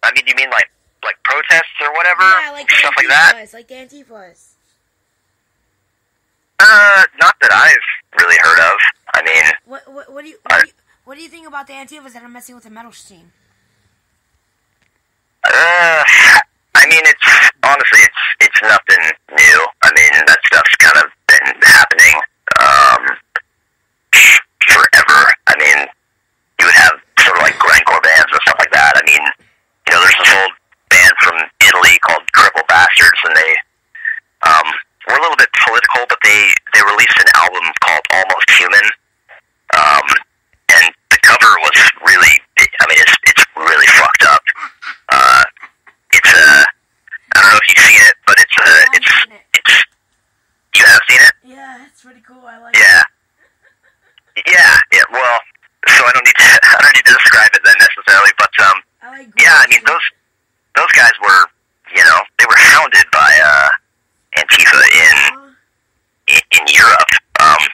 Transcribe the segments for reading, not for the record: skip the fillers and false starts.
I mean, you mean like protests or whatever? Yeah, like stuff like that? Like the Antifas. Not that I've really heard of. I mean... What do you think about the Antifas that are messing with the metal scene? I mean, honestly, it's nothing new. I mean, that stuff's kind of been happening, forever. I mean, you would have sort of like grindcore bands and stuff like that. I mean, there's this old band from Italy called Cripple Bastards, and they, were a little bit political, but they released an album called Almost Human, and the cover was really, I mean, it's really fucked up. I don't know if you've seen it, but it's you have seen it? Yeah, it's pretty cool. I like it. Yeah, well, so I don't need to describe it then necessarily, but, I mean, those guys were, they were hounded by, Antifa in Europe.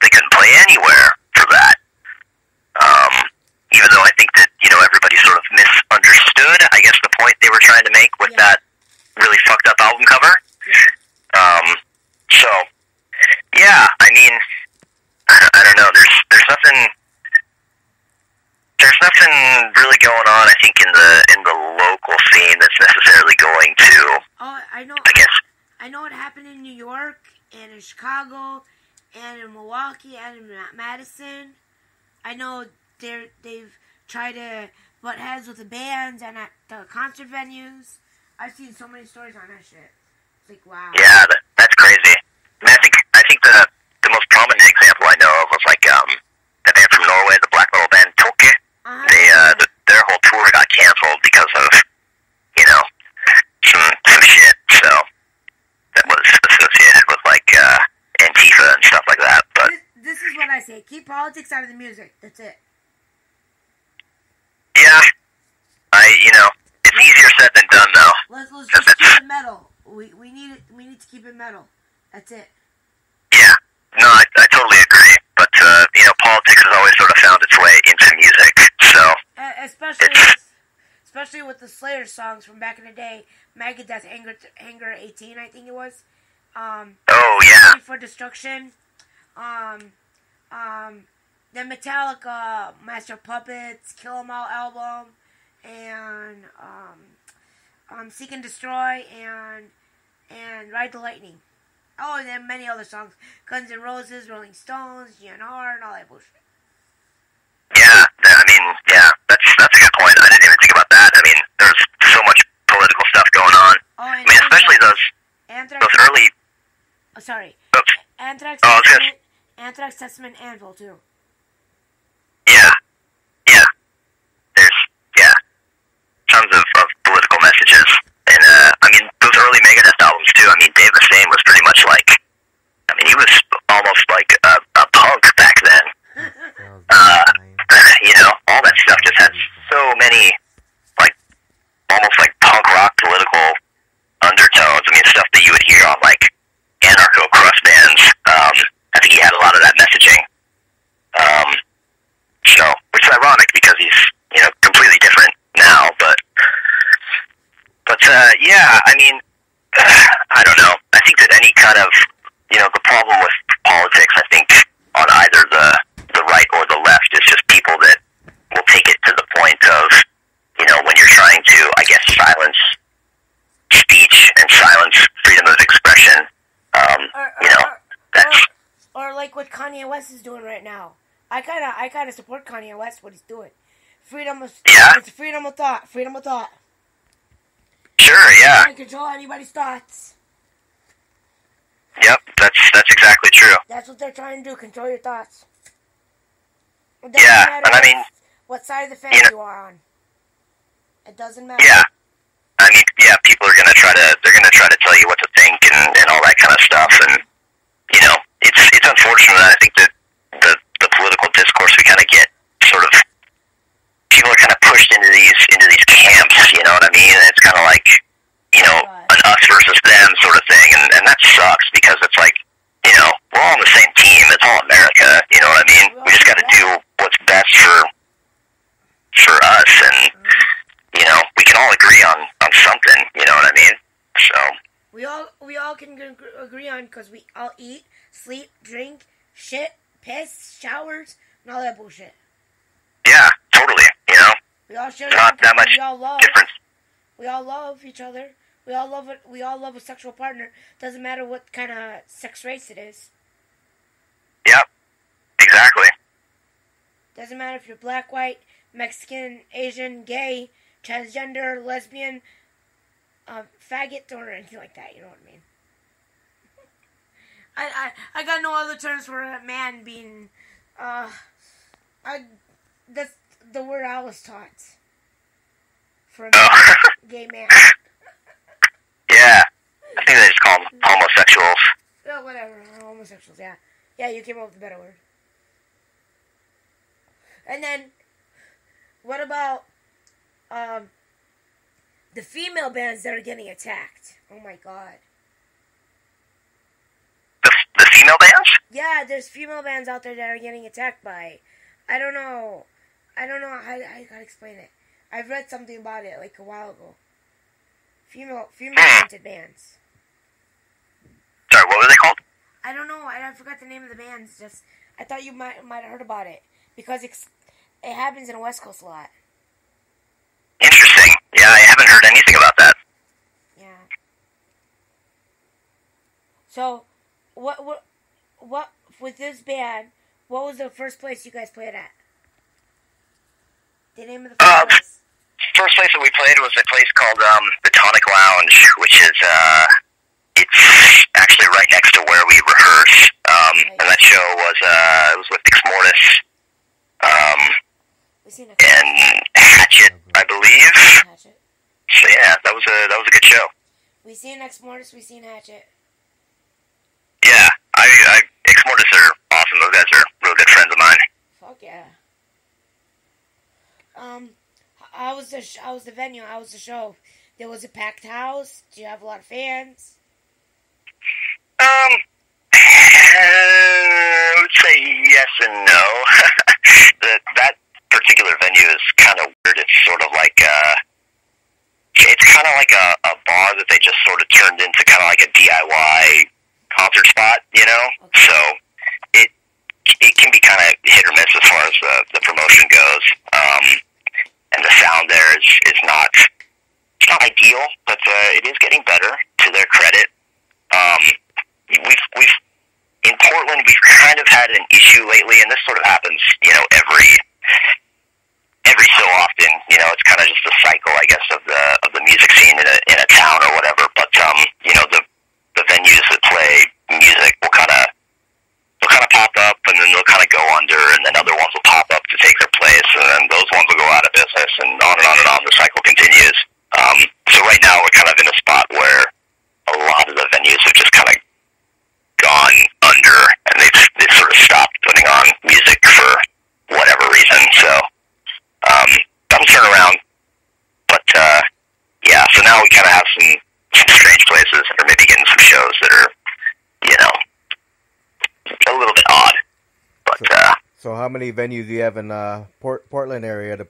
They couldn't play anywhere for that. Even though I think that, everybody sort of misunderstood, I guess, the point they were trying to make with that really fucked up album cover. So, yeah, I mean, I don't know, there's nothing really going on, I think, in the local scene that's necessarily going to, I know it happened in New York, and in Chicago, and in Milwaukee, and in Madison. I know they've tried to butt heads with the bands and at the concert venues. I've seen so many stories on that shit. It's like, wow. Yeah, that's crazy. I mean, I think the most prominent example I know of was like the band from Norway, the black metal band Tolke. Their whole tour got canceled because of some shit. So that was associated with like Antifa and stuff like that. But this is what I say: keep politics out of the music. That's it. Yeah, it's easier said than done, though. Let's just keep it metal. We need it. We need to keep it metal. That's it. Yeah, no, I totally agree. But politics has always sort of found its way into music. So especially with the Slayer songs from back in the day, Megadeth, Anger 18, I think it was. Oh yeah. For Destruction. The Metallica, Master of Puppets, Kill 'Em All album, and Seek and Destroy, and Ride the Lightning. Oh, and then many other songs. Guns N' Roses, Rolling Stones, GNR, and all that bullshit. Yeah, I mean, that's a good point. I didn't even think about that. I mean, there's so much political stuff going on. Oh, and I mean, especially those early... Oh, sorry. Oops. Anthrax, Testament, Anvil, too. Yeah. There's, tons of political messages. And, I mean, those early Megadeth albums, too. I mean, Dave Mustaine was pretty much like, I mean, he was almost like a punk back then. All that stuff just had so many, like, almost like punk rock political undertones. I mean, stuff that you would hear on, like, anarcho-crust bands. I think he had a lot of that messaging. Which is ironic because he's, completely different now, but yeah, I mean, I don't know. I think that any kind of, the problem with politics, I think, on either the right or the left is just people that will take it to the point of, when you're trying to, I guess, silence speech and silence freedom of expression, that's... Or like what Kanye West is doing right now. I kind of support Kanye West, what he's doing. It's freedom of thought. Sure, yeah. You can't control anybody's thoughts. Yep, that's exactly true. That's what they're trying to do, control your thoughts. It doesn't matter and I mean... what side of the fence you are on. It doesn't matter. Yeah. I mean, people are gonna try to tell you what to think and all that kind of stuff, and, it's unfortunate. I think that the political discourse we kind of get sort of, people are kind of pushed into these camps, you know what I mean? And it's kind of like, an us versus them sort of thing, and that sucks because it's like, we're all on the same team. It's all America, you know what I mean? We just got to do what's best for us, and we can all agree on something. You know what I mean? So we all can agree on because we all eat, sleep, drink, shit, piss, showers, and all that bullshit. Yeah, totally. You know, we all share not that much difference. We all love each other. We all love a sexual partner. Doesn't matter what kind of sex race it is. Yep, exactly. Doesn't matter if you're black, white, Mexican, Asian, gay, transgender, lesbian, faggot, or anything like that. You know what I mean? I got no other terms for a man being. That's the word I was taught. For a man, gay man. Yeah, I think they just call them homosexuals. Oh, whatever, homosexuals. Yeah, yeah, you came up with a better word. And then, what about the female bands that are getting attacked? Oh my god. The female bands? Yeah, there's female bands out there that are getting attacked by. I don't know how I gotta explain it. I've read something about it like a while ago. Female-oriented bands. Sorry, what were they called? I don't know. I forgot the name of the bands. Just I thought you might have heard about it because it happens in the West Coast a lot. Interesting. Yeah, I haven't heard anything about that. Yeah. So, what with this band? What was the first place you guys played at? The name of the first place. First place that we played was a place called the Tonic Lounge, which is it's actually right next to where we rehearse. And that show was it was with Ex Mortis, and Hatchet, I believe. Hatchet. So yeah, that was a good show. We seen Ex Mortis, we seen Hatchet. Yeah, Ex Mortis are awesome. Those guys are real good friends of mine. Fuck yeah. How was the venue? How was the show? There was a packed house. Do you have a lot of fans? I would say yes and no. that particular venue is kind of weird. It's sort of like it's kind of like a bar that they just sort of turned into kind of like a DIY concert spot, you know? Okay. So it can be kind of hit or miss as far as the promotion goes. And the sound there is not ideal, but it is getting better to their credit. We've in Portland we've kind of had an issue lately, and this sort of happens, you know, every so often. You know, it's kind of just a cycle, I guess, of the music scene in a town or whatever. But you know, the venues that play music will kind of pop up, and then they'll kind of go under, and then other ones will pop up to take their place, and then those ones will go out of business, and on and on and on. The cycle continues. So right now we're kind of in a spot where a lot of the venues have just kind of gone under, and they've sort of stopped putting on music for whatever reason. So that'll turn around. But yeah, so now we kind of have some strange places that are maybe getting some shows that are, you know, a little bit odd. But so how many venues do you have in Portland area that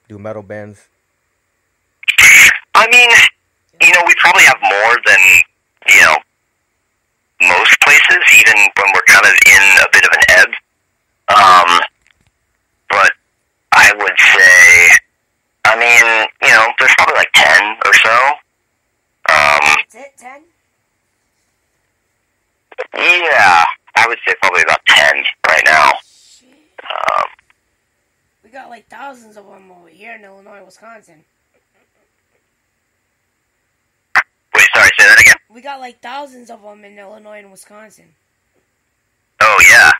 do metal bands? I mean, you know, we probably have more than, you know, most places, even when we're kind of in a bit of an ebb. But I would say, I mean, you know, there's probably like 10 or so. That's it, 10? Yeah, I would say probably about 10 right now. Shit. We got like thousands of them over here in Illinois, Wisconsin. Wait, sorry, say that again? We got like thousands of them in Illinois and Wisconsin. Oh, yeah.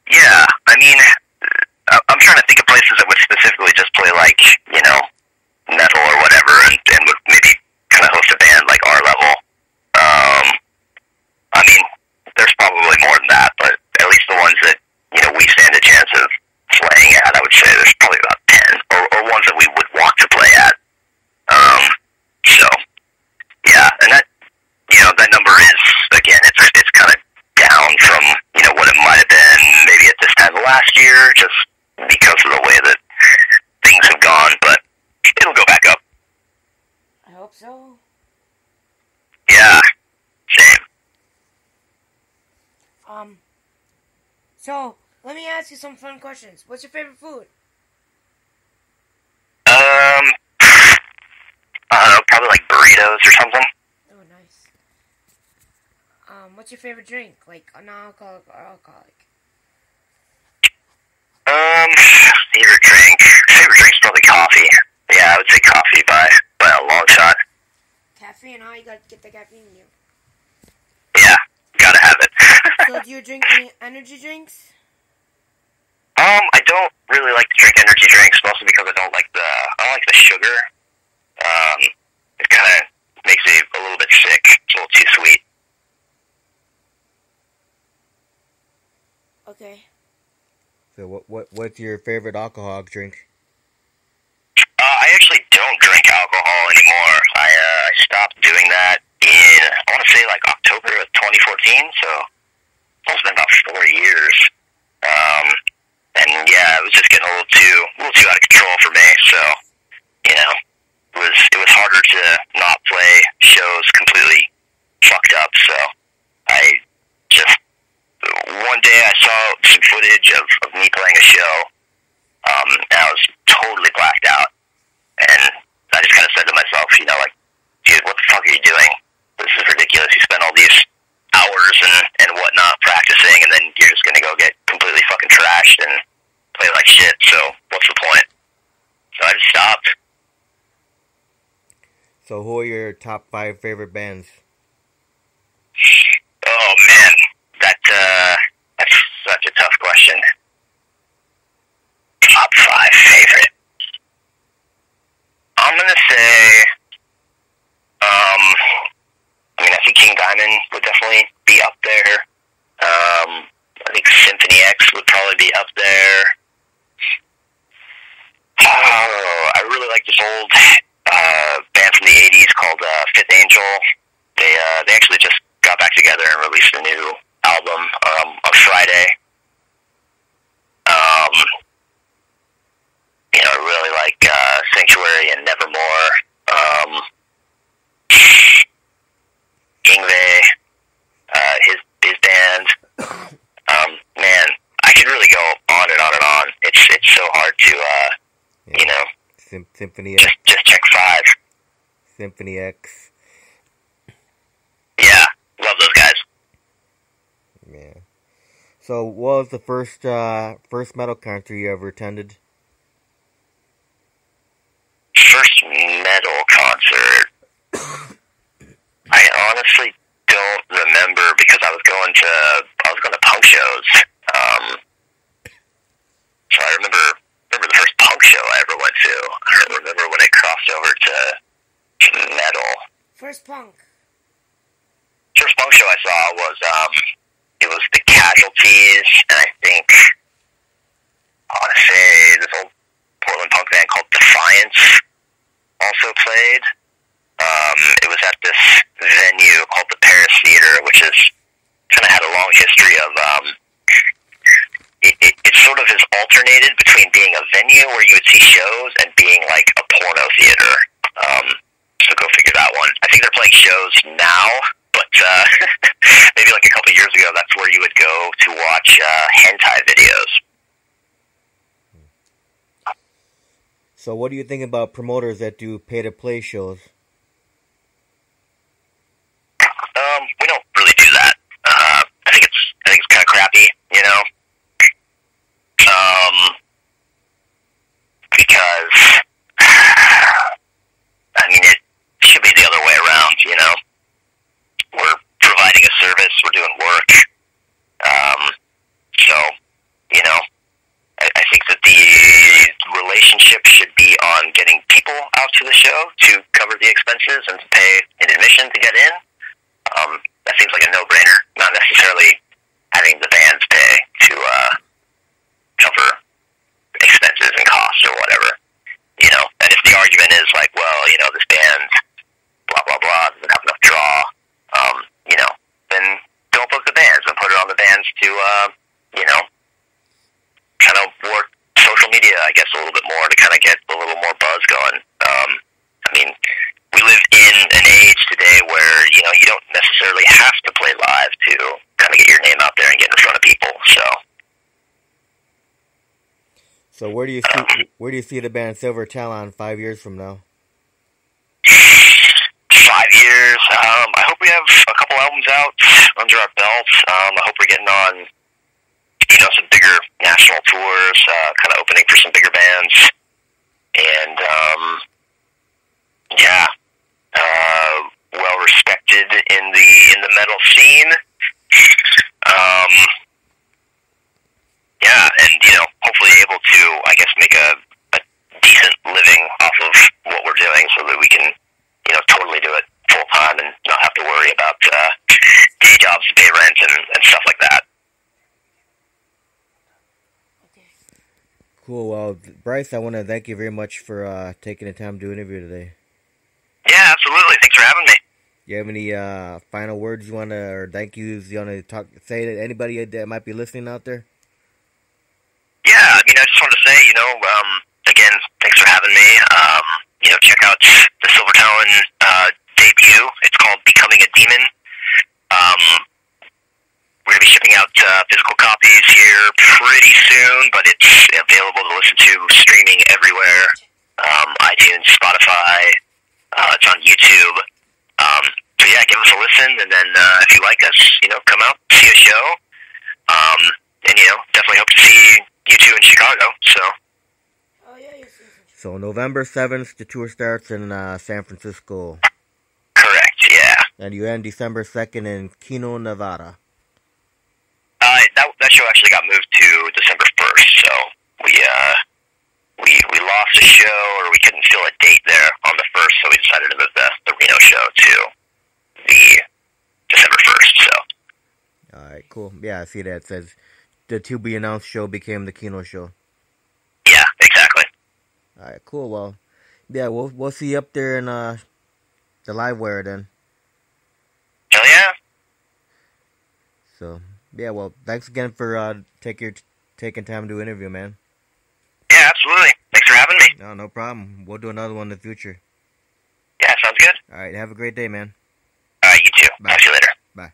Yeah, I mean, I'm trying to think of places that would specifically just play like, you know, metal or whatever, and would maybe kind of host a band like our level. I mean, there's probably more than that, but at least the ones that, you know, we stand a chance of playing at, I would say there's probably about 10, or ones that we would want to play at. So, yeah, and that, you know, that number is, again, it's kind of down from, you know, what it might have been maybe at this time of last year, just because of the way that things have gone, but hope so. Yeah, same. So, let me ask you some fun questions. What's your favorite food? I don't know, probably like burritos or something. Oh, nice. What's your favorite drink? Like, non-alcoholic or alcoholic? Favorite drink? Favorite drink's probably coffee. Yeah, I would say coffee by a long shot. Caffeine, huh? You gotta get the caffeine in you. Yeah, gotta have it. So, do you drink any energy drinks? I don't really like to drink energy drinks, mostly because I don't like the sugar. It kind of makes me a little bit sick. It's a little too sweet. Okay. So what's your favorite alcoholic drink? I actually don't drink alcohol anymore. I stopped doing that in, I want to say, like October of 2014, so it's been about 4 years. And yeah, it was just getting a little too out of control for me, so, you know, it was harder to not play shows completely fucked up, so I just, one day I saw some footage of me playing a show, and I was totally blacked out. And I just kind of said to myself, you know, like, dude, what the fuck are you doing? This is ridiculous. You spend all these hours and whatnot practicing, and then you're just going to go get completely fucking trashed and play like shit. So what's the point? So I just stopped. So who are your top 5 favorite bands? Oh, man. That's such a tough question. Top 5 favorite. I'm gonna say, I think King Diamond would definitely be up there. I think Symphony X would probably be up there. Oh, I really like this old band from the 80s called Fifth Angel. They actually just got back together and released a new album on Friday. I really like Sanctuary and Nevermore. Ingve, his band. Man, I could really go on and on and on. It's so hard to, Symphony X. Just check 5. Symphony X. Yeah, love those guys. Yeah. So, what was the first metal concert you ever attended? First metal concert. I honestly don't remember because I was going to punk shows. So I remember the first punk show I ever went to. I don't remember when it crossed over to metal. First punk show I saw was it was the Casualties, and I think I want to say this old Portland punk band called Defiance also played. It was at this venue called the Paris Theater, which is kind of had a long history of it sort of has alternated between being a venue where you would see shows and being like a porno theater. So go figure that one. I think they're playing shows now, but maybe like a couple years ago, that's where you would go to watch hentai videos. So what do you think about promoters that do pay-to-play shows? We don't really do that. I think it's kind of crappy, you know? Because, I mean, it should be the other way around, you know? We're providing a service, we're doing work. So, you know, I think that the relationship should be on getting people out to the show to cover the expenses and to pay an admission to get in. That seems like a no-brainer, not necessarily having the bands pay to cover expenses and costs or whatever, you know. And if the argument is like, well, you know, this band, blah, blah, blah, doesn't have enough draw, you know, then don't book the bands and put it on the bands to, you know, kind of work social media, I guess, a little bit more to kind of get a little more buzz going. I mean, we live in necessarily have to play live to kind of get your name out there and get in front of people. So where do you see the band Silver Talon 5 years from now? 5 years. I hope we have a couple albums out under our belt. I hope we're getting on, some bigger national tours, kind of opening for some bigger bands, and well respected in the metal scene. And hopefully able to, I guess, make a decent living off of what we're doing, so that we can, totally do it full time and not have to worry about day jobs to pay rent and stuff like that. Cool. Well, Bryce, I want to thank you very much for taking the time to do an interview today. Yeah, absolutely. Thanks for having me. You have any final words you want to, or thank yous you want to say to anybody that might be listening out there? Yeah, I just wanted to say, again, thanks for having me. Check out the Silver Talon debut. It's called Becoming a Demon. We're going to be shipping out physical copies here pretty soon, but it's available to listen to streaming everywhere. iTunes, Spotify, it's on YouTube. So yeah, give us a listen, and then if you like us, come out, see a show. And definitely hope to see you two in Chicago. So November 7th, the tour starts in San Francisco. Correct, yeah. And you end December 2nd in Keno, Nevada. That show actually got moved to December 1st, so we lost a show, or we couldn't fill a date there on the 1st, so we decided to move the Reno show to the December 1st, so. Alright, cool. Yeah, I see that. It says the to-be-announced show became the Keno show. Yeah, exactly. Alright, cool. Well, yeah, we'll see you up there in the live wire then. Hell yeah. So, yeah, well, thanks again for taking time to do an interview, man. Yeah, absolutely. Thanks for having me. No problem. We'll do another one in the future. Yeah, sounds good. Alright, have a great day, man. Alright, you too. Bye. Talk to you later. Bye.